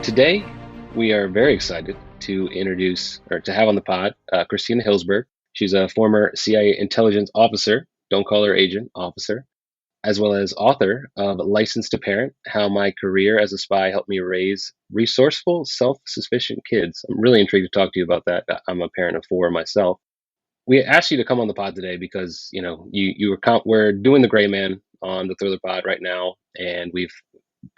Today, we are very excited to introduce or to have on the pod Christina Hillsberg. She's a former CIA intelligence officer, don't call her agent, officer, as well as author of Licensed to Parent: How My Career as a Spy Helped Me Raise Resourceful, Self Sufficient Kids. I'm really intrigued to talk to you about that. I'm a parent of four myself. We asked you to come on the pod today because we're doing the Gray Man on the Thriller Pod right now, and we've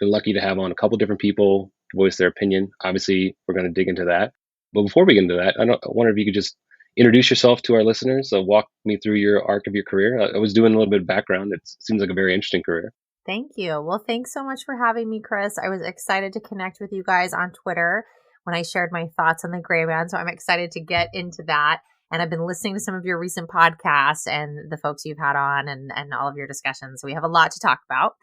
been lucky to have on a couple different people to voice their opinion. Obviously, we're going to dig into that. But before we get into that, I wonder if you could just introduce yourself to our listeners. Walk me through your arc of your career. I was doing a little bit of background. It seems like a very interesting career. Thank you. Well, thanks so much for having me, Chris. I was excited to connect with you guys on Twitter when I shared my thoughts on the Gray Man. So I'm excited to get into that. And I've been listening to some of your recent podcasts and the folks you've had on and all of your discussions. So we have a lot to talk about.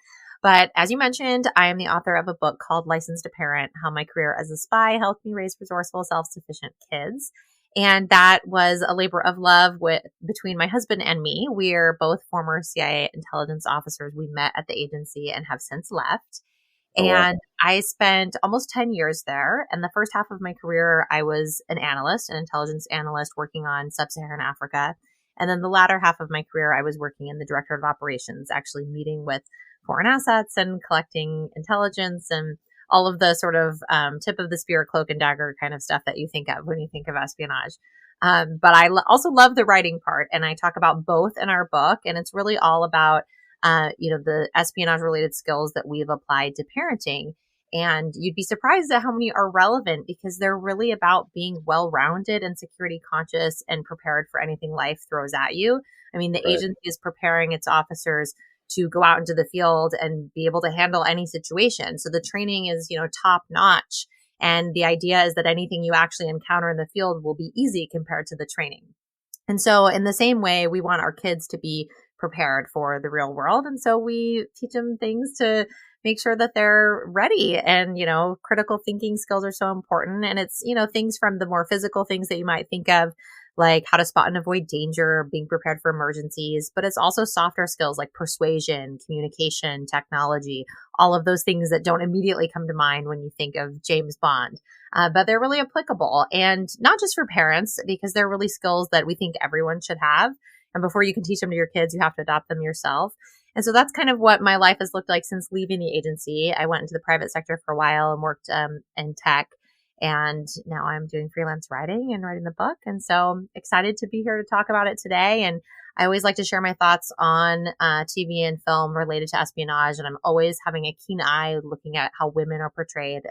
But as you mentioned, I am the author of a book called Licensed to Parent: How My Career as a Spy Helped Me Raise Resourceful, Self-Sufficient Kids. And that was a labor of love between my husband and me. We're both former CIA intelligence officers. We met at the agency and have since left. Oh, wow. And I spent almost 10 years there. And the first half of my career, I was an analyst, an intelligence analyst working on sub-Saharan Africa. And then the latter half of my career, I was working in the director of operations, actually meeting with foreign assets and collecting intelligence and all of the sort of tip of the spear, cloak and dagger kind of stuff that you think of when you think of espionage. But I also love the writing part, and I talk about both in our book. And it's really all about, the espionage related skills that we've applied to parenting. And you'd be surprised at how many are relevant because they're really about being well-rounded and security conscious and prepared for anything life throws at you. I mean, the Right. agency is preparing its officers to go out into the field and be able to handle any situation. So the training is, top notch. And the idea is that anything you actually encounter in the field will be easy compared to the training. And so in the same way, we want our kids to be prepared for the real world. And so we teach them things to make sure that they're ready. And, critical thinking skills are so important. And it's, things from the more physical things that you might think of, like how to spot and avoid danger, being prepared for emergencies, but it's also softer skills like persuasion, communication, technology, all of those things that don't immediately come to mind when you think of James Bond. But they're really applicable, and not just for parents, because they're really skills that we think everyone should have. And before you can teach them to your kids, you have to adopt them yourself. And so that's kind of what my life has looked like since leaving the agency. I went into the private sector for a while and worked in tech. And now I'm doing freelance writing and writing the book. And so I'm excited to be here to talk about it today. And I always like to share my thoughts on TV and film related to espionage. And I'm always having a keen eye looking at how women are portrayed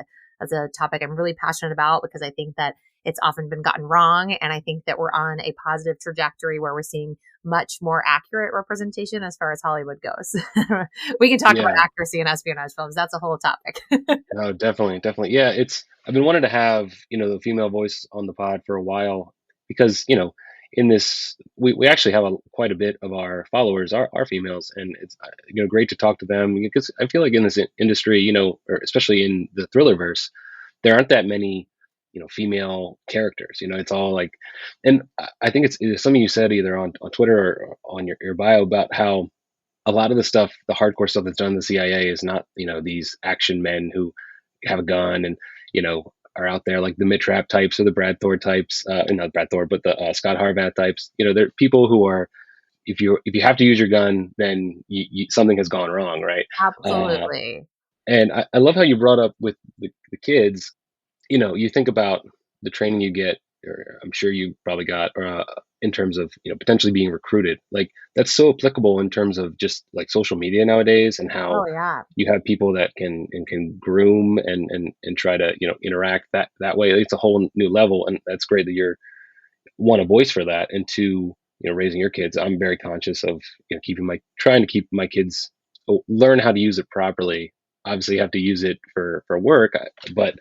as a topic I'm really passionate about, because I think that it's often been gotten wrong. And I think that we're on a positive trajectory where we're seeing much more accurate representation as far as Hollywood goes. We can talk about Yeah. accuracy in espionage films. That's a whole topic. No, definitely, definitely. Yeah, I've been wanting to have, the female voice on the pod for a while because, in this, we actually have quite a bit of our followers are females, and it's, great to talk to them because I feel like in this industry, or especially in the thriller verse, there aren't that many, female characters, it's all like, and I think it's something you said either on Twitter or on your bio about how a lot of the stuff, the hardcore stuff that's done in the CIA is not, these action men who have a gun and, are out there like the Mitrap types or the Brad Thor types, not Brad Thor, but the Scott Harvath types. They're people who are, if you have to use your gun, then something has gone wrong, right? Uh, Absolutely. and I love how you brought up with the kids. You think about the training you get, or I'm sure you probably got, in terms of, potentially being recruited. Like that's so applicable in terms of just like social media nowadays and how Oh, yeah. you have people that can groom and try to, interact that way. It's a whole new level. And that's great that you're one, a voice for that, and two, raising your kids. I'm very conscious of, trying to keep my kids learn how to use it properly. Obviously you have to use it for work, but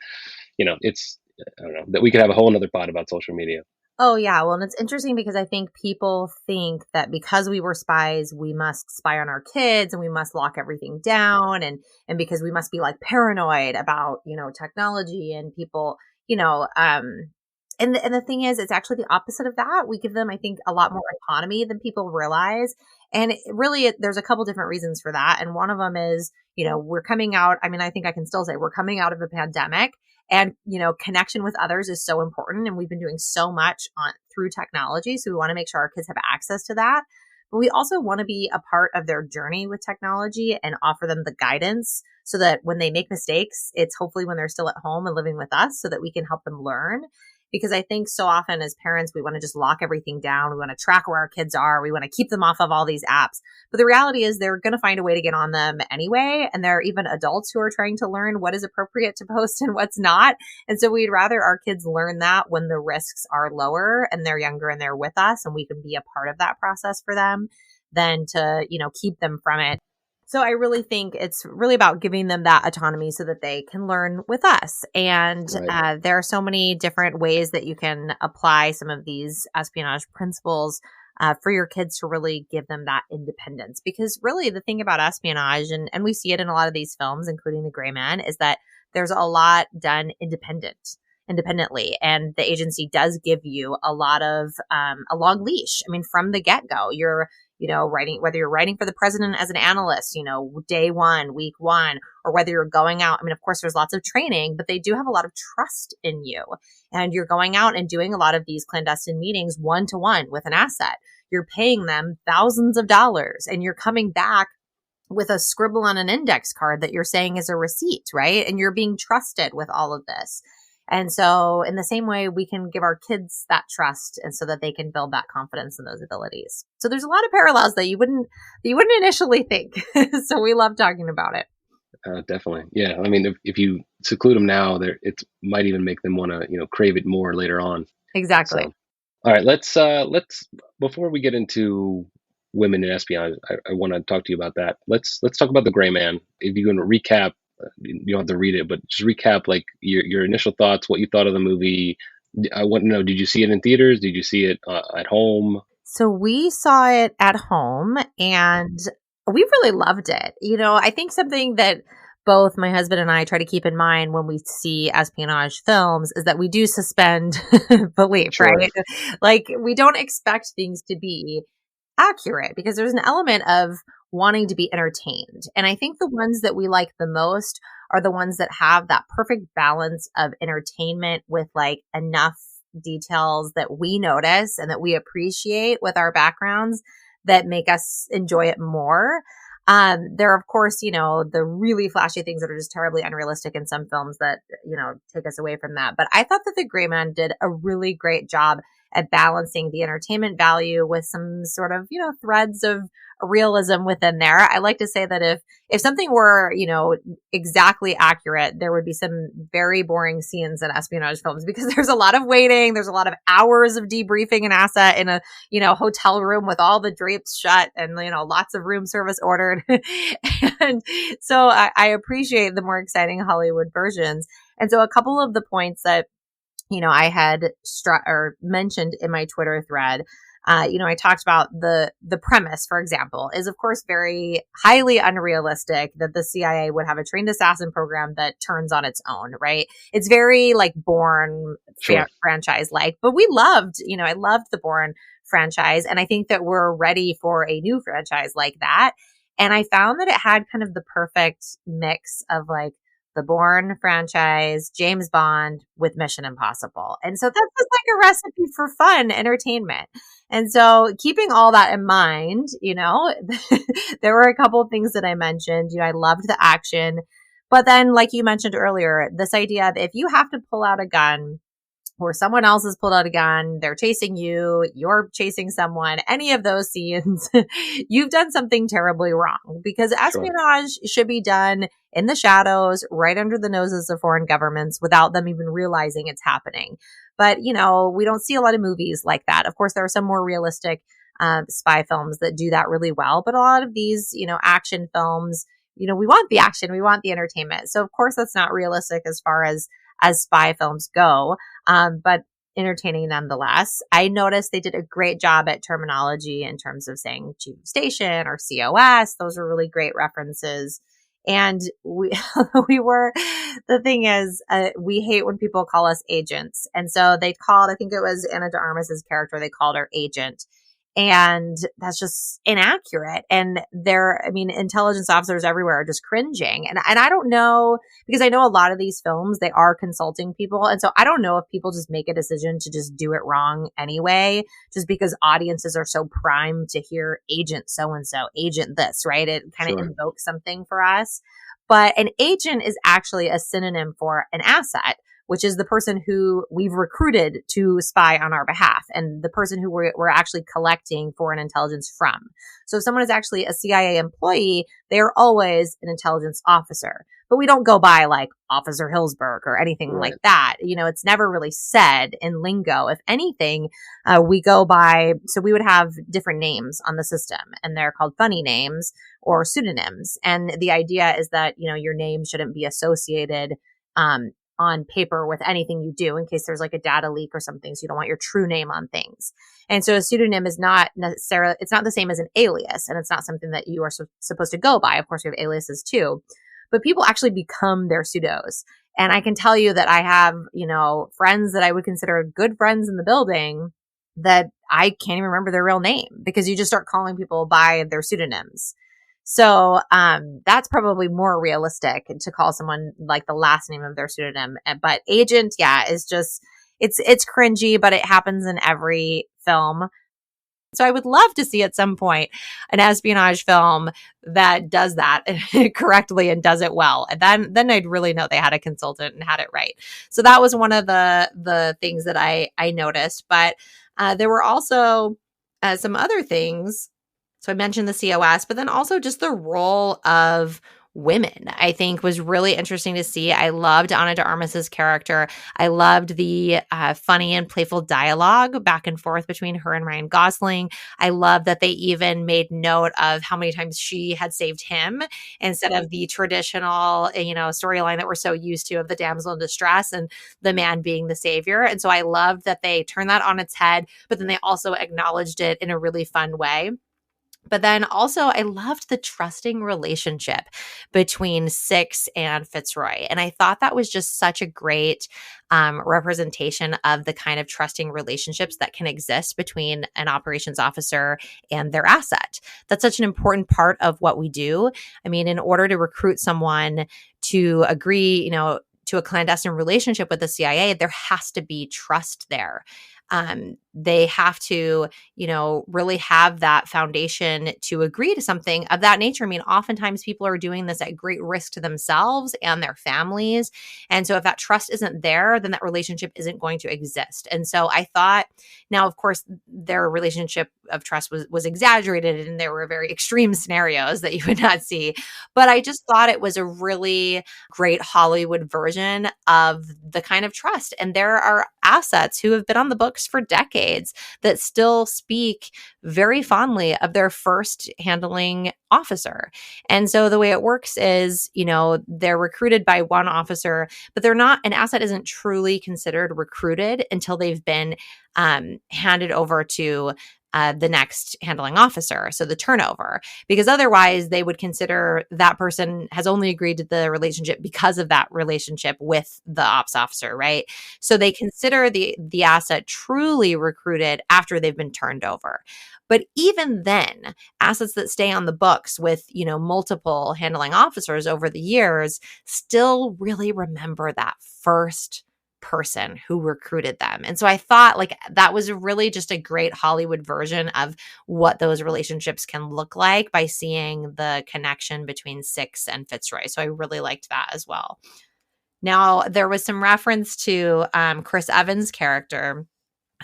it's, I don't know, that we could have a whole another pod about social media. Oh, yeah. Well, and it's interesting because I think people think that because we were spies, we must spy on our kids and we must lock everything down. And because we must be like paranoid about, technology and people, And the thing is, it's actually the opposite of that. We give them, I think, a lot more autonomy than people realize. And there's a couple different reasons for that. And one of them is, we're coming out. I mean, I think I can still say we're coming out of a pandemic, and, connection with others is so important. And we've been doing so much through technology. So we want to make sure our kids have access to that. But we also want to be a part of their journey with technology and offer them the guidance so that when they make mistakes, it's hopefully when they're still at home and living with us so that we can help them learn. Because I think so often as parents, we want to just lock everything down. We want to track where our kids are. We want to keep them off of all these apps. But the reality is they're going to find a way to get on them anyway. And there are even adults who are trying to learn what is appropriate to post and what's not. And so we'd rather our kids learn that when the risks are lower and they're younger and they're with us and we can be a part of that process for them than to, keep them from it. So I really think it's really about giving them that autonomy so that they can learn with us. And Right. there are so many different ways that you can apply some of these espionage principles for your kids to really give them that independence. Because really the thing about espionage, and we see it in a lot of these films, including The Gray Man, is that there's a lot done independently. And the agency does give you a lot of a long leash. I mean, from the get-go, you're writing, whether you're writing for the president as an analyst, day one, week one, or whether you're going out. I mean, of course, there's lots of training, but they do have a lot of trust in you. And you're going out and doing a lot of these clandestine meetings one-to-one with an asset. You're paying them thousands of dollars and you're coming back with a scribble on an index card that you're saying is a receipt, right? And you're being trusted with all of this. And so in the same way, we can give our kids that trust and so that they can build that confidence in those abilities. So there's a lot of parallels that you wouldn't initially think. So we love talking about it. Definitely. Yeah. I mean, if you seclude them now, it might even make them want to, crave it more later on. Exactly. So, all right, let's before we get into women in espionage, I want to talk to you about that. Let's talk about The Gray Man. If you can recap, you don't have to read it, but just recap like your initial thoughts, what you thought of the movie. I want to know, did you see it in theaters? Did you see it at home? So we saw it at home and we really loved it. I think something that both my husband and I try to keep in mind when we see espionage films is that we do suspend belief, Sure. right? Like we don't expect things to be accurate because there's an element of wanting to be entertained. And I think the ones that we like the most are the ones that have that perfect balance of entertainment with like enough details that we notice and that we appreciate with our backgrounds that make us enjoy it more. There are, of course, the really flashy things that are just terribly unrealistic in some films that, take us away from that. But I thought that The Gray Man did a really great job at balancing the entertainment value with some sort of, threads of realism within there. I like to say that if something were, exactly accurate, there would be some very boring scenes in espionage films because there's a lot of waiting, there's a lot of hours of debriefing an asset in a, hotel room with all the drapes shut and, lots of room service ordered. And so I appreciate the more exciting Hollywood versions. And so a couple of the points that I had or mentioned in my Twitter thread. I talked about the premise, for example, is of course very highly unrealistic that the CIA would have a trained assassin program that turns on its own, right? It's very like Bourne Sure. franchise like, but we loved, I loved the Bourne franchise. And I think that we're ready for a new franchise like that. And I found that it had kind of the perfect mix of like the Bourne franchise, James Bond with Mission Impossible. And so that's just like a recipe for fun entertainment. And so keeping all that in mind, there were a couple of things that I mentioned. I loved the action. But then, like you mentioned earlier, this idea of if you have to pull out a gun or someone else has pulled out a gun, they're chasing you, you're chasing someone, any of those scenes, you've done something terribly wrong because Sure. espionage should be done in the shadows, right under the noses of foreign governments without them even realizing it's happening. But, we don't see a lot of movies like that. Of course, there are some more realistic spy films that do that really well, but a lot of these, action films, we want the action, we want the entertainment. So of course that's not realistic as far as spy films go, but entertaining nonetheless. I noticed they did a great job at terminology in terms of saying chief of station or COS. Those are really great references. And we, we were, the thing is, we hate when people call us agents. And so they called, I think it was Anna de Armas's character, they called her agent. And that's just inaccurate. And I mean, intelligence officers everywhere are just cringing. And I don't know, because I know a lot of these films, they are consulting people. And so I don't know if people just make a decision to just do it wrong anyway, just because audiences are so primed to hear agent so and so, agent this, right? It kind of Sure. invokes something for us. But an agent is actually a synonym for an asset, which is the person who we've recruited to spy on our behalf and the person who we're actually collecting foreign intelligence from. So if someone is actually a CIA employee, they are always an intelligence officer. But we don't go by like Officer Hillsberg or anything like Right. that. You know, it's never really said in lingo. If anything, we go by, so we would have different names on the system, and they're called funny names or pseudonyms. And the idea is that, you know, your name shouldn't be associated on paper with anything you do in case there's like a data leak or something. So you don't want your true name on things. And so a pseudonym is not necessarily, it's not the same as an alias, and it's not something that you are supposed to go by. Of course, we have aliases too, but people actually become their pseudos. And I can tell you that I have, you know, friends that I would consider good friends in the building that I can't even remember their real name because you just start calling people by their pseudonyms. So that's probably more realistic to call someone like the last name of their pseudonym. But agent, yeah, is just it's cringy, but it happens in every film. So I would love to see at some point an espionage film that does that correctly and does it well. And then I'd really know they had a consultant and had it right. So that was one of the things that I noticed. But there were also some other things. So I mentioned the COS, but then also just the role of women, I think was really interesting to see. I loved Ana de Armas's character. I loved the funny and playful dialogue back and forth between her and Ryan Gosling. I love that they even made note of how many times she had saved him instead of the traditional, you know, storyline that we're so used to of the damsel in distress and the man being the savior. And so I loved that they turned that on its head, but then they also acknowledged it in a really fun way. But then also, I loved the trusting relationship between Six and Fitzroy. And I thought that was just such a great representation of the kind of trusting relationships that can exist between an operations officer and their asset. That's such an important part of what we do. I mean, in order to recruit someone to agree, you know, to a clandestine relationship with the CIA, there has to be trust there. They have to, you know, really have that foundation to agree to something of that nature. I mean, oftentimes people are doing this at great risk to themselves and their families. And so if that trust isn't there, then that relationship isn't going to exist. And so I thought, now, of course, their relationship of trust was exaggerated and there were very extreme scenarios that you would not see. But I just thought it was a really great Hollywood version of the kind of trust. And there are assets who have been on the books for decades that still speak very fondly of their first handling officer. And so the way it works is, you know, they're recruited by one officer, but they're not, an asset isn't truly considered recruited until they've been handed over to the next handling officer, so the turnover, because otherwise they would consider that person has only agreed to the relationship because of that relationship with the ops officer, right? So they consider the asset truly recruited after they've been turned over. But even then, assets that stay on the books with, you know, multiple handling officers over the years still really remember that first person who recruited them. And so I thought like that was really just a great Hollywood version of what those relationships can look like by seeing the connection between Six and Fitzroy. So I really liked that as well. Now, there was some reference to Chris Evans' character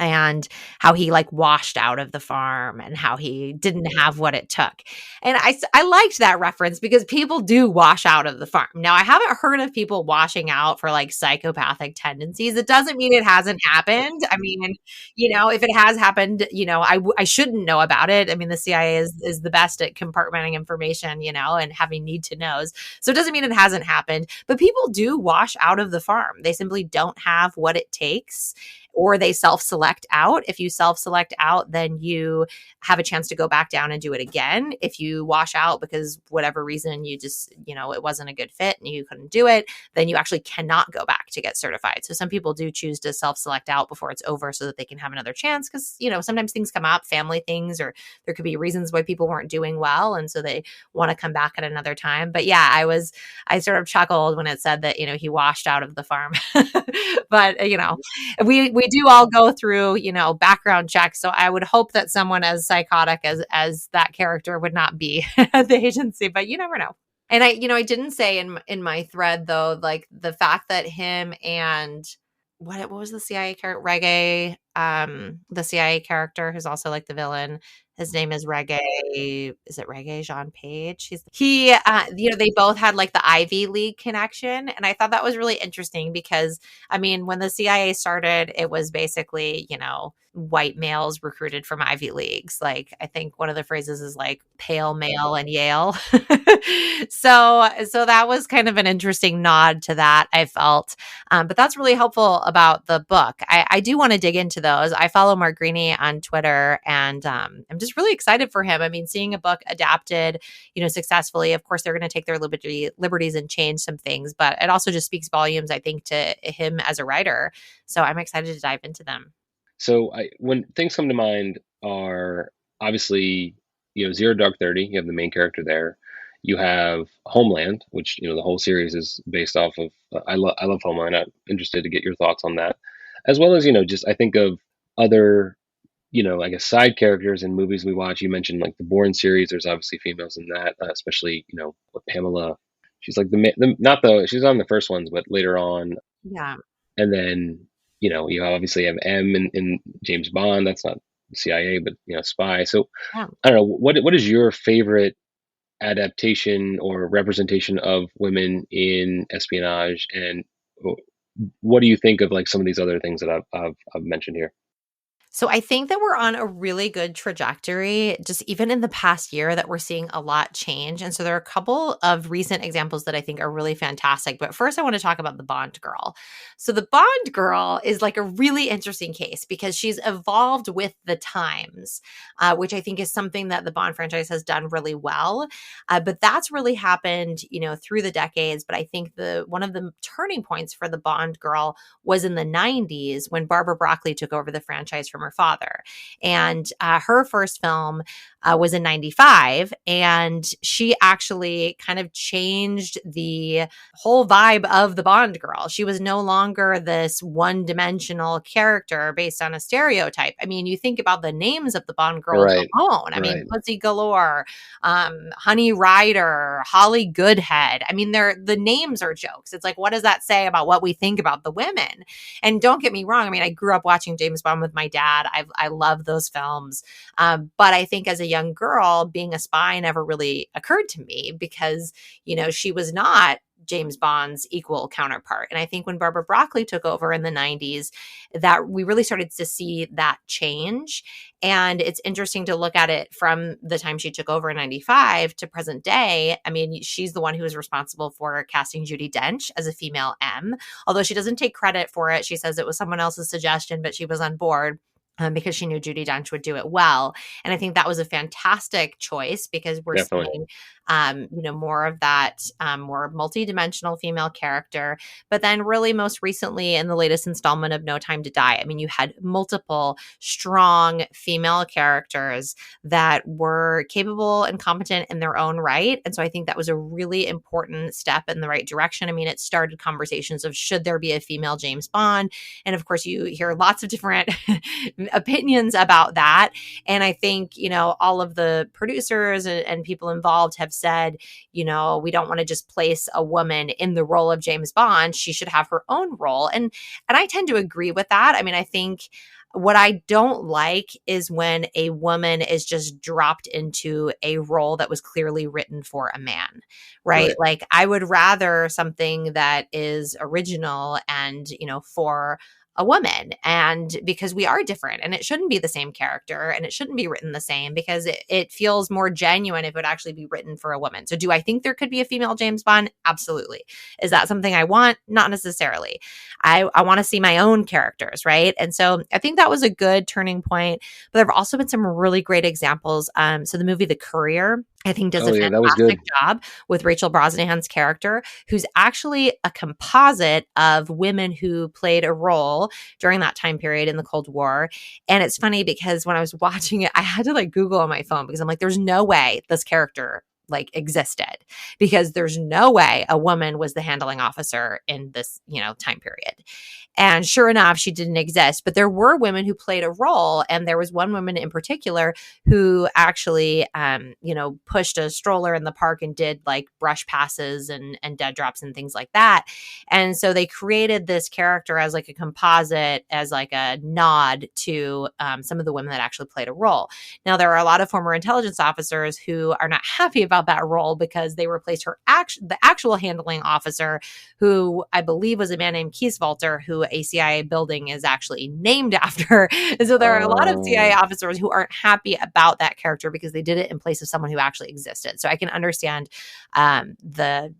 and how he like washed out of the farm and how he didn't have what it took. And I liked that reference because people do wash out of the farm. Now, I haven't heard of people washing out for like psychopathic tendencies. It doesn't mean it hasn't happened. I mean, you know, if it has happened, you know, I shouldn't know about it. I mean, the CIA is the best at compartmenting information, you know, and having need to knows. So it doesn't mean it hasn't happened, but people do wash out of the farm. They simply don't have what it takes, or they self-select select out. If you self-select out, then you have a chance to go back down and do it again. If you wash out because whatever reason you just, it wasn't a good fit and you couldn't do it, then you actually cannot go back to get certified. So some people do choose to self-select out before it's over so that they can have another chance because, sometimes things come up, family things, or there could be reasons why people weren't doing well. And so they want to come back at another time. But yeah, I sort of chuckled when it said that, he washed out of the farm. But, we do all go through, background checks. So I would hope that someone as psychotic as that character would not be at the agency, but you never know. And I didn't say in my thread though, like the fact that him and what was the CIA character, Reggae, the CIA character who's also like the villain. His name is Reggae. Is it Reggae Jean Page? They both had like the Ivy League connection, and I thought that was really interesting because I mean, when the CIA started, it was basically white males recruited from Ivy Leagues. Like I think one of the phrases is like pale male and Yale. So that was kind of an interesting nod to that, I felt. But that's really helpful about the book. I do want to dig into those. I follow Mark Greaney on Twitter, and I'm just really excited for him. I mean, seeing a book adapted, successfully. Of course, they're going to take their liberties and change some things, but it also just speaks volumes, I think, to him as a writer. So I'm excited to dive into them. So when things come to mind are obviously, Zero Dark 30, you have the main character there. You have Homeland, which, the whole series is based off of. I love Homeland. I'm interested to get your thoughts on that. As well as, just I think of other, I guess side characters in movies we watch. You mentioned like the Bourne series. There's obviously females in that, especially, with Pamela. She's like not she's on the first ones, but later on. Yeah. And then, you obviously have M in James Bond. That's not CIA, but spy. So Yeah. I don't know. What is your favorite adaptation or representation of women in espionage, and what do you think of like some of these other things that I've mentioned here? So I think that we're on a really good trajectory, just even in the past year, that we're seeing a lot change. And so there are a couple of recent examples that I think are really fantastic. But first, I want to talk about the Bond girl. So the Bond girl is like a really interesting case because she's evolved with the times, which I think is something that the Bond franchise has done really well. But that's really happened, through the decades. But I think one of the turning points for the Bond girl was in the 90s when Barbara Broccoli took over the franchise from her father. And her first film was in 95. And she actually kind of changed the whole vibe of the Bond girl. She was no longer this one dimensional character based on a stereotype. I mean, you think about the names of the Bond girls Right, alone. I mean, right. Pussy Galore, Honey Rider, Holly Goodhead. I mean, the names are jokes. It's like, what does that say about what we think about the women? And don't get me wrong. I mean, I grew up watching James Bond with my dad. I love those films. But I think as a young girl, being a spy never really occurred to me because, she was not James Bond's equal counterpart. And I think when Barbara Broccoli took over in the 90s, that we really started to see that change. And it's interesting to look at it from the time she took over in 95 to present day. I mean, she's the one who was responsible for casting Judi Dench as a female M, although she doesn't take credit for it. She says it was someone else's suggestion, but she was on board. Because she knew Judi Dench would do it well. And I think that was a fantastic choice because we're Definitely. seeing, more of that, more multidimensional female character. But then really most recently in the latest installment of No Time to Die, I mean, you had multiple strong female characters that were capable and competent in their own right. And so I think that was a really important step in the right direction. I mean, it started conversations of should there be a female James Bond? And of course, you hear lots of different opinions about that. And I think, all of the producers and people involved have said, we don't want to just place a woman in the role of James Bond. She should have her own role. And I tend to agree with that. I mean, I think what I don't like is when a woman is just dropped into a role that was clearly written for a man, right? Right. Like I would rather something that is original and, for a woman, and because we are different, and it shouldn't be the same character, and it shouldn't be written the same, because it feels more genuine if it would actually be written for a woman. So do I think there could be a female James Bond? Absolutely. Is that something I want? Not necessarily. I want to see my own characters, right? And so I think that was a good turning point. But there have also been some really great examples. So the movie The Courier, I think, does a Oh yeah, that was fantastic good. job with Rachel Brosnahan's character, who's actually a composite of women who played a role during that time period in the Cold War. And it's funny because when I was watching it, I had to like Google on my phone, because I'm like, there's no way this character like existed, because there's no way a woman was the handling officer in this, time period. And sure enough, she didn't exist, but there were women who played a role. And there was one woman in particular who actually, pushed a stroller in the park and did like brush passes and dead drops and things like that. And so they created this character as like a composite, as like a nod to some of the women that actually played a role. Now, there are a lot of former intelligence officers who are not happy about that role, because they replaced the actual handling officer, who I believe was a man named Kieswalter, who a CIA building is actually named after. And so there are a lot of CIA Um, officers who aren't happy about that character, because they did it in place of someone who actually existed. So I can understand the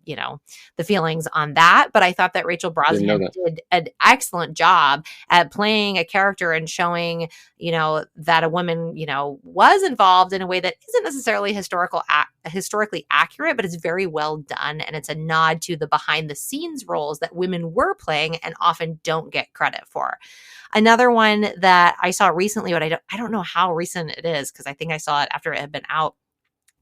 feelings on that. But I thought that Rachel didn't know Brosnahan that. did an excellent job at playing a character and showing, that a woman, was involved in a way that isn't necessarily historically accurate, but it's very well done. And it's a nod to the behind the scenes roles that women were playing and often don't get credit for. Another one that I saw recently, but I don't know how recent it is, because I think I saw it after it had been out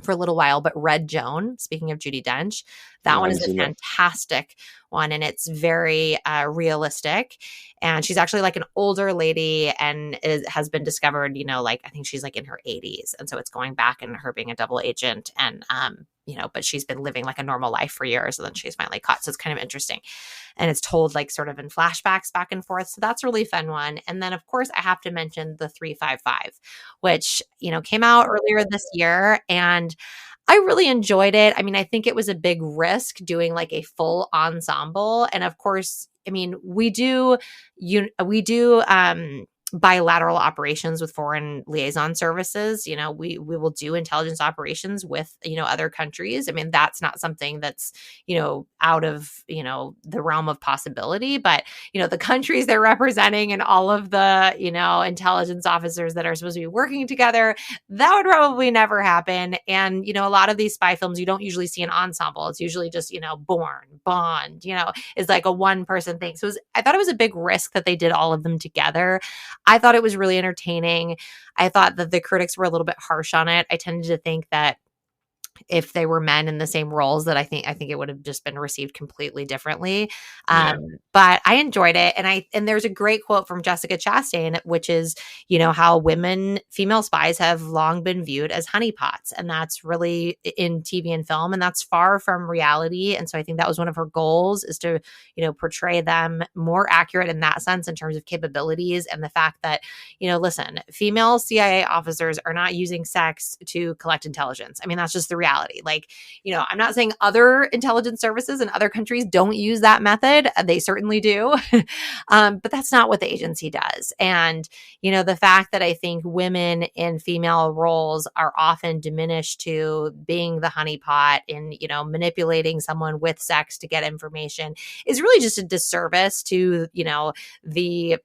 for a little while, but Red Joan, speaking of Judi Dench, that No, I one haven't is a seen that. fantastic one, and it's very realistic. And she's actually like an older lady, and has been discovered, like I think she's like in her 80s, and so it's going back and her being a double agent, and but she's been living like a normal life for years, and then she's finally caught. So it's kind of interesting, and it's told like sort of in flashbacks back and forth. So that's a really fun one. And then of course I have to mention the 355, which came out earlier this year, and I really enjoyed it. I mean, I think it was a big risk doing like a full ensemble. And of course, I mean, we do bilateral operations with foreign liaison services. We will do intelligence operations with, other countries. I mean, that's not something that's, out of, the realm of possibility, but, the countries they're representing and all of the, intelligence officers that are supposed to be working together, that would probably never happen. And, a lot of these spy films, you don't usually see an ensemble. It's usually just, Bourne, Bond, is like a one person thing. So I thought it was a big risk that they did all of them together. I thought it was really entertaining. I thought that the critics were a little bit harsh on it. I tended to think that if they were men in the same roles, that I think it would have just been received completely differently. Yeah, But I enjoyed it. And there's a great quote from Jessica Chastain, which is, how female spies have long been viewed as honeypots. And that's really in TV and film, and that's far from reality. And so I think that was one of her goals, is to, portray them more accurate in that sense, in terms of capabilities, and the fact that, listen, female CIA officers are not using sex to collect intelligence. I mean, that's just the reality. Like, I'm not saying other intelligence services in other countries don't use that method. They certainly do. But that's not what the agency does. And, the fact that I think women in female roles are often diminished to being the honeypot in, manipulating someone with sex to get information is really just a disservice to, the,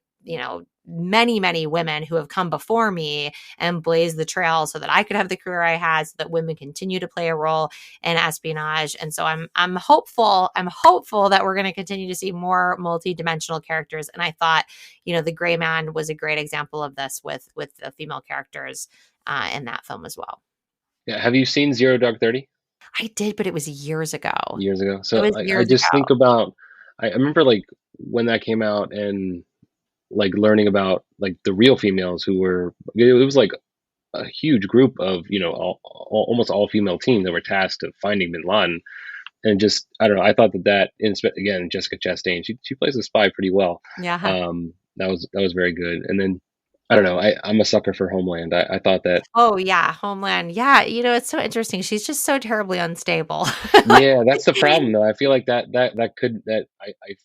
many, many women who have come before me and blazed the trail so that I could have the career I had, so that women continue to play a role in espionage. And so I'm hopeful that we're going to continue to see more multi-dimensional characters. And I thought, The Gray Man was a great example of this with the female characters in that film as well. yeah. Have you seen Zero Dark 30 I did, but it was years ago. years ago? It So was I years just ago. think about. I remember like when that came out, and like learning about like the real females who were. It was like a huge group of almost all female team that were tasked of finding Bin Laden, and just I don't know. I thought again, Jessica Chastain, she plays a spy pretty well. Yeah. That was very good. And then I don't know. I'm a sucker for Homeland. I thought that. Oh, yeah, Homeland. Yeah, it's so interesting. She's just so terribly unstable. Like Yeah, that's the problem though. I feel like that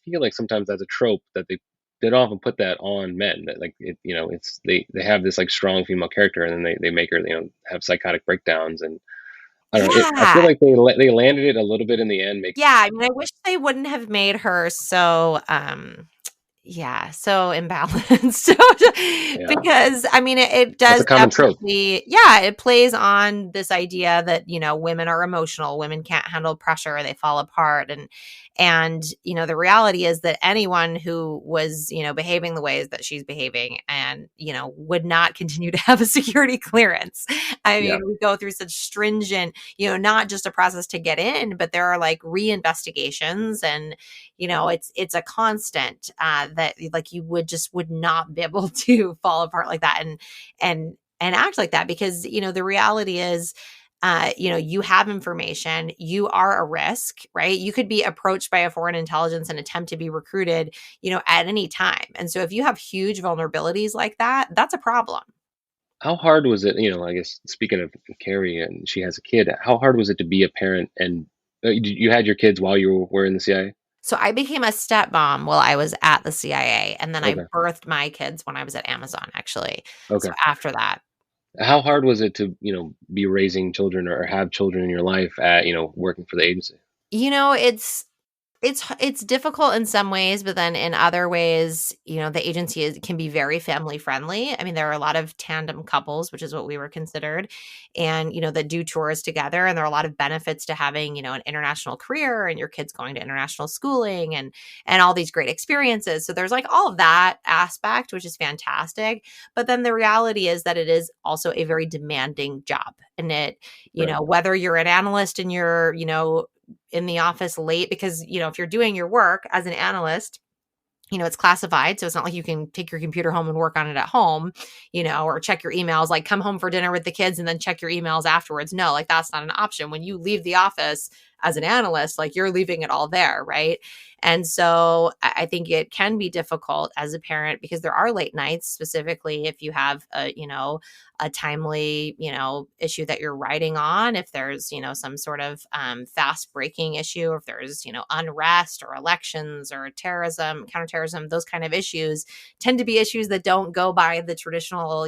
feel like sometimes that's a trope that they they don't often put that on men. That like it, it's they have this like strong female character, and then they make her have psychotic breakdowns, and I don't know. I feel Yeah. like they landed it a little bit in the end, making Yeah, I mean, I wish they wouldn't have made her so, yeah, so imbalanced. yeah, Because, I mean, it that's does a common trope. definitely, yeah, it plays on this idea that, women are emotional, women can't handle pressure, they fall apart. And the reality is that anyone who was, behaving the ways that she's behaving and, would not continue to have a security clearance. I Yeah. mean, we go through such stringent, not just a process to get in, but there are like reinvestigations, and it's a constant that like you would not be able to fall apart like that and act like that, because the reality is you have information, you are a risk, right? You could be approached by a foreign intelligence and attempt to be recruited, at any time. And so if you have huge vulnerabilities like that, that's a problem. How hard was it? I guess speaking of Carrie, and she has a kid. How hard was it to be a parent? And you had your kids while you were in the CIA? So I became a stepmom while I was at the CIA, and then I Okay. birthed my kids when I was at Amazon, actually. So Okay. after that, How hard was it to be raising children or have children in your life at working for the agency? it's difficult in some ways, but then in other ways, the agency can be very family friendly. I mean, there are a lot of tandem couples, which is what we were considered, and that do tours together. And there are a lot of benefits to having an international career and your kids going to international schooling and all these great experiences. So there's like all of that aspect, which is fantastic. But then the reality is that it is also a very demanding job, and Right. whether you're an analyst and you're in the office late, because if you're doing your work as an analyst, it's classified. So it's not like you can take your computer home and work on it at home, or check your emails, like come home for dinner with the kids and then check your emails afterwards. No, like that's not an option. When you leave the office as an analyst, like you're leaving it all there. Right. And so I think it can be difficult as a parent, because there are late nights, specifically if you have a timely, issue that you're writing on, if there's, some sort of fast breaking issue, if there's, unrest or elections or terrorism, counterterrorism, those kind of issues tend to be issues that don't go by the traditional,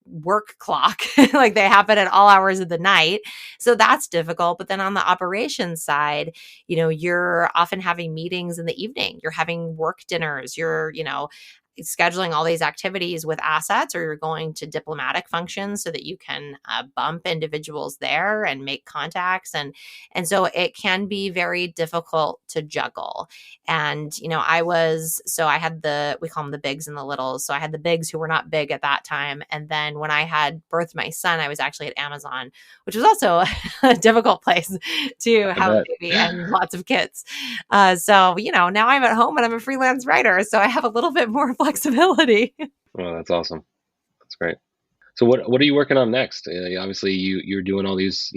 work clock. Like they happen at all hours of the night. So that's difficult. But then on the operations side, you're often having meetings in the evening, you're having work dinners, you're, scheduling all these activities with assets, or you're going to diplomatic functions so that you can bump individuals there and make contacts, and so it can be very difficult to juggle. And I had we call them the bigs and the littles. So I had the bigs who were not big at that time, and then when I had birthed my son, I was actually at Amazon, which was also a difficult place to I have a bet. baby and lots of kids. So now I'm at home and I'm a freelance writer, so I have a little bit more flexibility. Oh, that's awesome. That's great. So what are you working on next? Obviously, you're doing all these,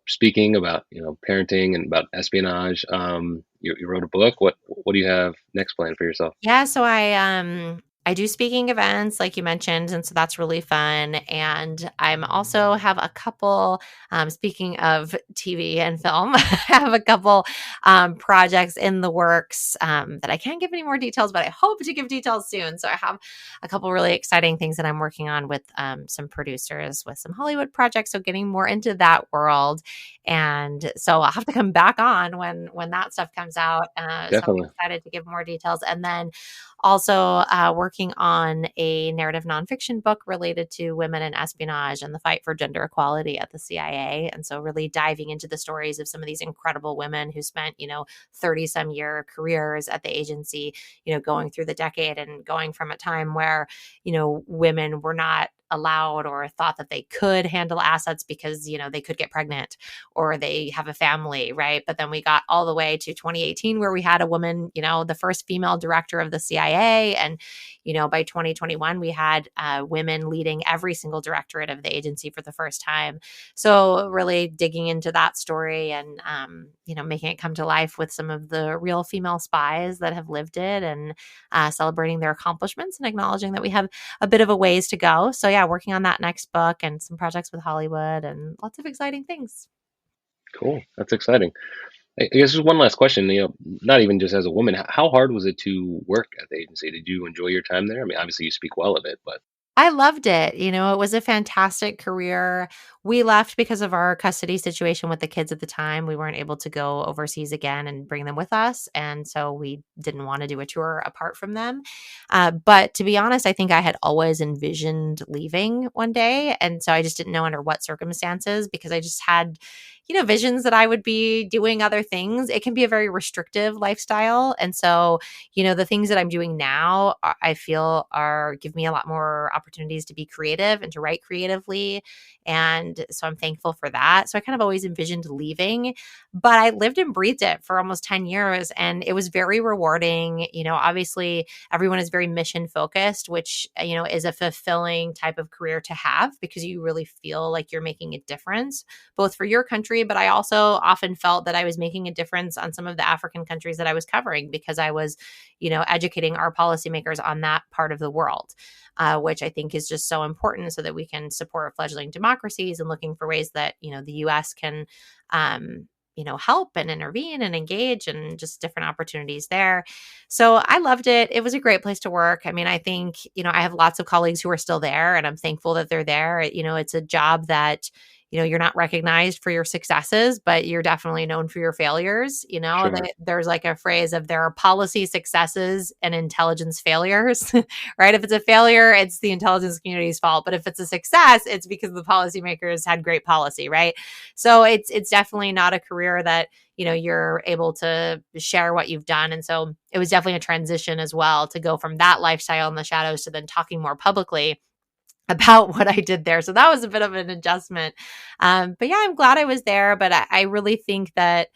speaking about parenting and about espionage. You wrote a book. What do you have next planned for yourself? Yeah, so I do speaking events like you mentioned, and so that's really fun. And I'm also have a couple speaking of TV and film, I have a couple projects in the works that I can't give any more details, but I hope to give details soon. So I have a couple really exciting things that I'm working on with some producers with some Hollywood projects. So getting more into that world. And so I'll have to come back on when that stuff comes out. So I'm Definitely. excited to give more details. And then also working on a narrative nonfiction book related to women in espionage and the fight for gender equality at the CIA. And so really diving into the stories of some of these incredible women who spent, 30 some year careers at the agency, going through the decade and going from a time where, women were not allowed or thought that they could handle assets because they could get pregnant or they have a family, right? But then we got all the way to 2018 where we had a woman, the first female director of the CIA, and by 2021 we had women leading every single directorate of the agency for the first time. So really digging into that story and making it come to life with some of the real female spies that have lived it, and celebrating their accomplishments and acknowledging that we have a bit of a ways to go. So yeah, working on that next book and some projects with Hollywood and lots of exciting things. Cool. That's exciting. I guess just one last question. Not even just as a woman, how hard was it to work at the agency? Did you enjoy your time there? I mean, obviously you speak well of it, but I loved it. It was a fantastic career. We left because of our custody situation with the kids at the time. We weren't able to go overseas again and bring them with us. And so we didn't want to do a tour apart from them. But to be honest, I think I had always envisioned leaving one day. And so I just didn't know under what circumstances because I just had, visions that I would be doing other things. It can be a very restrictive lifestyle. And so the things that I'm doing now, I feel are give me a lot more opportunities to be creative and to write creatively. And so I'm thankful for that. So I kind of always envisioned leaving, but I lived and breathed it for almost 10 years and it was very rewarding. Obviously everyone is very mission focused, which, is a fulfilling type of career to have because you really feel like you're making a difference both for your country, but I also often felt that I was making a difference on some of the African countries that I was covering because I was educating our policymakers on that part of the world, which I think is just so important so that we can support fledgling democracies and looking for ways that, the US can, help and intervene and engage and just different opportunities there. So I loved it. It was a great place to work. I mean, I think, I have lots of colleagues who are still there and I'm thankful that they're there. It's a job that, you're not recognized for your successes, but you're definitely known for your failures. sure. There's like a phrase of there are policy successes and intelligence failures, right? If it's a failure, it's the intelligence community's fault. But if it's a success, it's because the policymakers had great policy, right? So it's definitely not a career that, you're able to share what you've done. And so it was definitely a transition as well to go from that lifestyle in the shadows to then talking more publicly about what I did there. So that was a bit of an adjustment. But yeah, I'm glad I was there. But I really think that,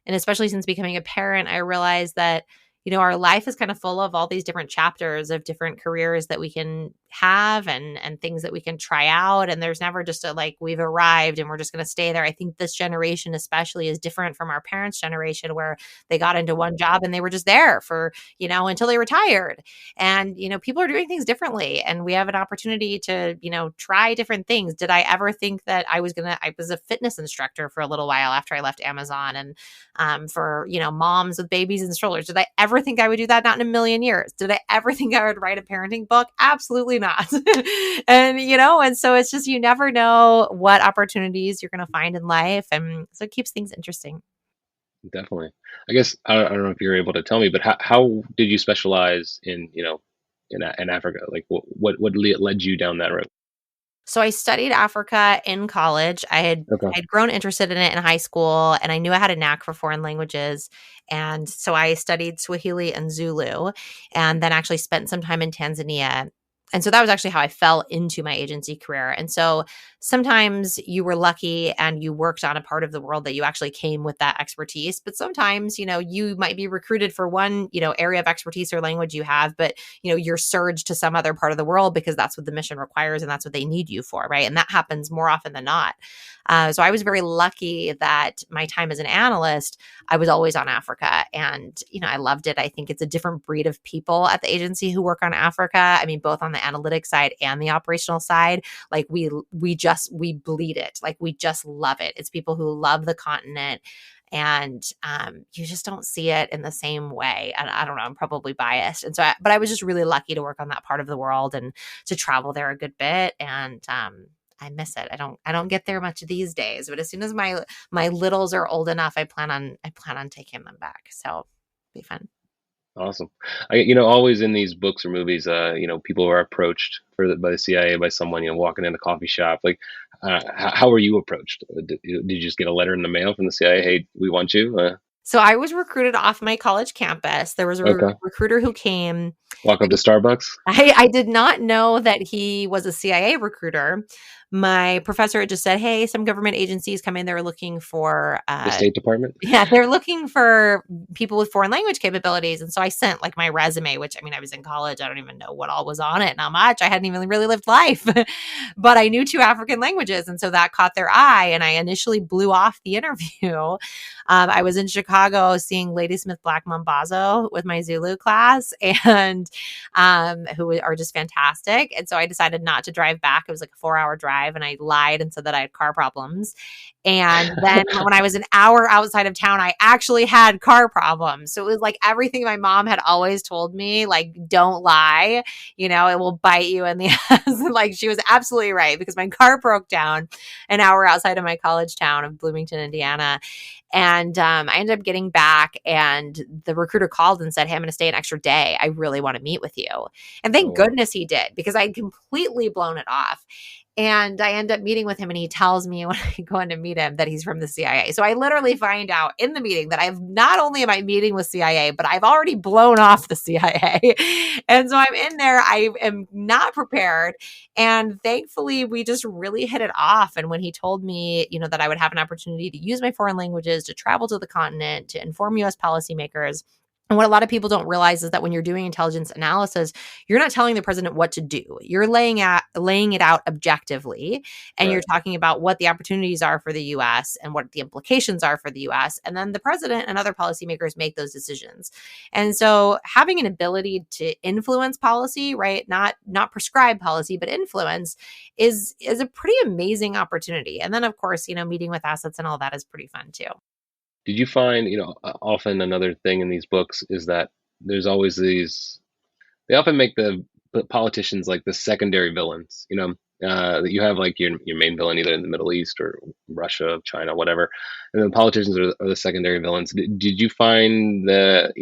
and especially since becoming a parent, I realized that, our life is kind of full of all these different chapters of different careers that we can have and things that we can try out. And there's never just a like, we've arrived and we're just going to stay there. I think this generation, especially, is different from our parents' generation where they got into one job and they were just there for, until they retired. And, people are doing things differently and we have an opportunity to, try different things. Did I ever think that I was a fitness instructor for a little while after I left Amazon and for, moms with babies and strollers. Did I ever think I would do that? Not in a million years. Did I ever think I would write a parenting book? Absolutely not. And so it's just, you never know what opportunities you're going to find in life. And so it keeps things interesting. Definitely. I guess I don't know if you're able to tell me, but how did you specialize in in Africa? Like what led you down that road? So I studied Africa in college. Okay. I'd grown interested in it in high school and I knew I had a knack for foreign languages. And so I studied Swahili and Zulu and then actually spent some time in Tanzania. And so that was actually how I fell into my agency career. And so sometimes you were lucky and you worked on a part of the world that you actually came with that expertise. But sometimes, you might be recruited for one, area of expertise or language you have, but you're surged to some other part of the world because that's what the mission requires and that's what they need you for, right? And that happens more often than not. So I was very lucky that my time as an analyst, I was always on Africa, and I loved it. I think it's a different breed of people at the agency who work on Africa. I mean, both on the analytics side and the operational side. Like we bleed it. Like we just love it. It's people who love the continent and you just don't see it in the same way. And I don't know, I'm probably biased. And so, but I was just really lucky to work on that part of the world and to travel there a good bit. And I miss it. I don't get there much these days. But as soon as my littles are old enough, I plan on taking them back. So be fun. Awesome. Always in these books or movies, people are approached by the CIA by someone, walking in a coffee shop. Like, how were you approached? Did you just get a letter in the mail from the CIA? Hey, we want you. So I was recruited off my college campus. There was a Okay. recruiter who came. Walk up to Starbucks, I did not know that he was a CIA recruiter. My professor had just said, "Hey, some government agencies come in. They're looking for the State Department. yeah, they're looking for people with foreign language capabilities." And so I sent like my resume, which I mean, I was in college. I don't even know what all was on it. Not much. I hadn't even really lived life, but I knew two African languages. And so that caught their eye. And I initially blew off the interview. I was in Chicago seeing Ladysmith Black Mambazo with my Zulu class and who are just fantastic. And so I decided not to drive back. It was like a 4-hour drive. drive, and I lied and said that I had car problems. And then when I was an hour outside of town, I actually had car problems. So it was like everything my mom had always told me, like, don't lie, it will bite you in the ass. Like, she was absolutely right, because my car broke down an hour outside of my college town of Bloomington, Indiana. And I ended up getting back, and the recruiter called and said, "Hey, I'm going to stay an extra day. I really want to meet with you." And Oh thank wow. goodness he did, because I'd completely blown it off. And I end up meeting with him, and he tells me when I go in to meet him that he's from the CIA. So I literally find out in the meeting that I've not only am I meeting with CIA, but I've already blown off the CIA. And so I'm in there. I am not prepared. And thankfully, we just really hit it off. And when he told me, that I would have an opportunity to use my foreign languages, to travel to the continent, to inform US policymakers, and what a lot of people don't realize is that when you're doing intelligence analysis, you're not telling the president what to do. You're laying it out objectively, and you're Right. talking about what the opportunities are for the US and what the implications are for the US. And then the president and other policymakers make those decisions. And so having an ability to influence policy, right? Not prescribe policy, but influence is a pretty amazing opportunity. And then of course, meeting with assets and all that is pretty fun too. Did you find, often another thing in these books is that there's always these, they often make the politicians like the secondary villains, that you have like your main villain either in the Middle East or Russia, China, whatever. And then the politicians are the secondary villains. Did you find the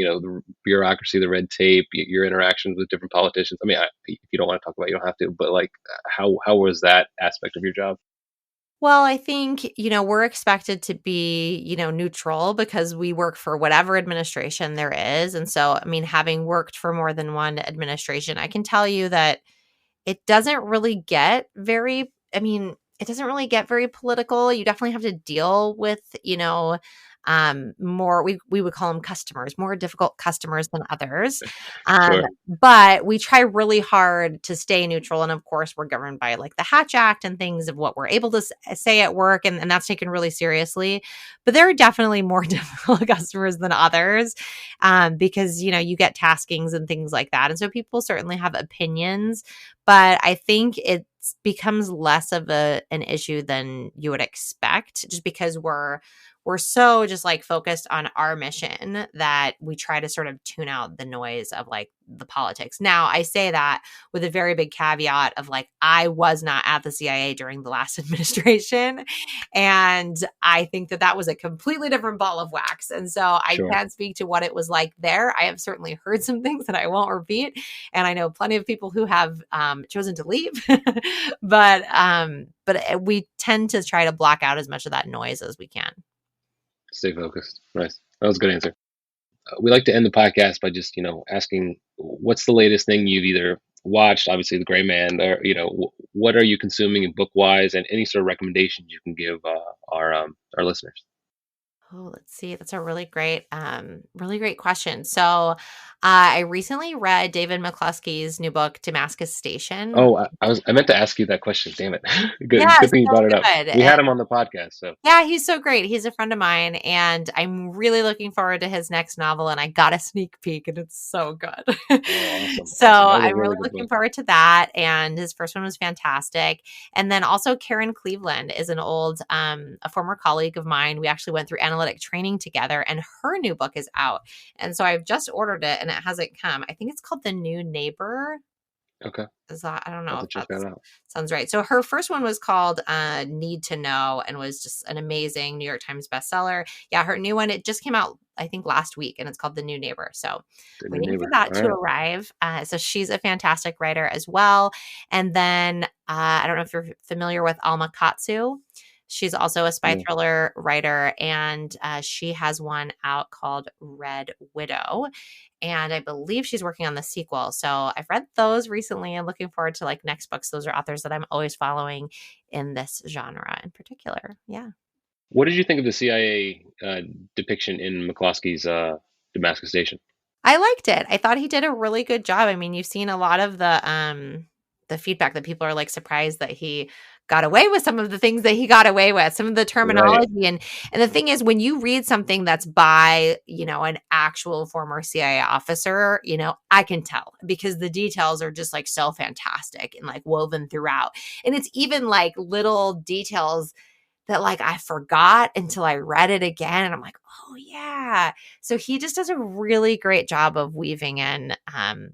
bureaucracy, the red tape, your interactions with different politicians? I mean, if you don't want to talk about it, you don't have to, but like how was that aspect of your job? Well, I think, we're expected to be, neutral, because we work for whatever administration there is. And so, I mean, having worked for more than one administration, I can tell you that it doesn't really get very, I mean, it doesn't really get very political. You definitely have to deal with, more, we would call them customers, more difficult customers than others. Sure. But we try really hard to stay neutral. And of course, we're governed by like the Hatch Act and things of what we're able to say at work. And that's taken really seriously. But there are definitely more difficult customers than others, because, you get taskings and things like that. And so people certainly have opinions, but I think it becomes less of an issue than you would expect, just because we're so just like focused on our mission that we try to sort of tune out the noise of like the politics. Now, I say that with a very big caveat of like, I was not at the CIA during the last administration. And I think that was a completely different ball of wax. And so I Sure. can't speak to what it was like there. I have certainly heard some things that I won't repeat. And I know plenty of people who have chosen to leave. But we tend to try to block out as much of that noise as we can. Stay focused. Nice. That was a good answer. We like to end the podcast by just asking what's the latest thing you've either watched, obviously The Gray Man, or what are you consuming book wise, and any sort of recommendations you can give our listeners. Oh, let's see. That's a really great question. So, I recently read David McCluskey's new book, Damascus Station. Oh, I meant to ask you that question. Damn it. Yeah, Good thing you so brought it up. good. We had him on the podcast, so Yeah, he's so great. He's a friend of mine, and I'm really looking forward to his next novel. And I got a sneak peek, and it's so good. oh, awesome, So awesome. That was a I'm really really good looking book. forward to that. And his first one was fantastic. And then also Karen Cleveland is a former colleague of mine. We actually went through analytic training together, and her new book is out. And so I've just ordered it, and it hasn't come. I think it's called The New Neighbor. Okay, Is that, I don't I'll know have to if check that that out. sounds right. So her first one was called Need to Know, and was just an amazing New York Times bestseller. Yeah, her new one, it just came out, I think, last week, and it's called The New Neighbor. So The New waiting for Neighbor. that All to right. arrive. So she's a fantastic writer as well. And then I don't know if you're familiar with Alma Katsu. She's also a spy No. thriller writer, and she has one out called Red Widow. And I believe she's working on the sequel. So I've read those recently and looking forward to like next books. Those are authors that I'm always following in this genre in particular. Yeah. What did you think of the CIA depiction in McCloskey's Damascus Station? I liked it. I thought he did a really good job. I mean, you've seen a lot of the feedback that people are like surprised that he got away with some of the things that he got away with, some of the Right. terminology. And the thing is, when you read something that's by, an actual former CIA officer, I can tell because the details are just like so fantastic and like woven throughout. And it's even like little details that like I forgot until I read it again. And I'm like, oh yeah. So he just does a really great job of weaving in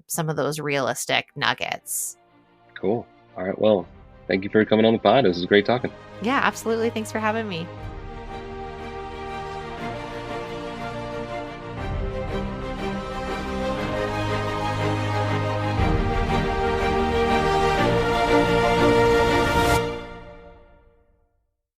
some of those realistic nuggets. Cool. All right. Well, thank you for coming on the pod. This was great talking. Yeah, absolutely. Thanks for having me.